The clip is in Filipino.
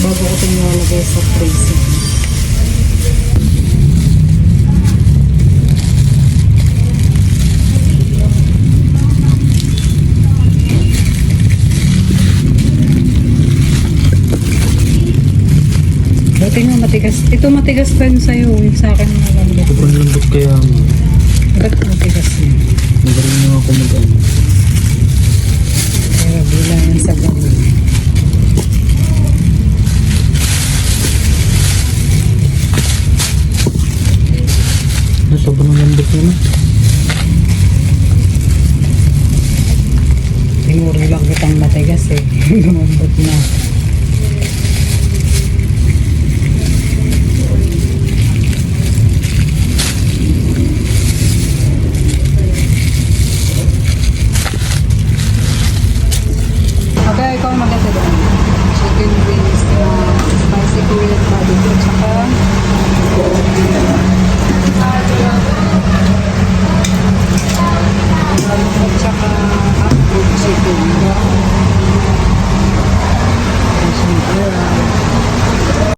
Bago ko ito nilalagay sa freezer. Buti nga matigas. Ito matigas pa yun sa'yo. Yung sa akin mga lambot. Sobrang lambot kaya mo. Ba't matigas yun? Magaling na ako mag-ano. Kaya bilangan sa gawin. Sobrang lambot na na. Tinuro lang kitang matigas eh. Lumambot na.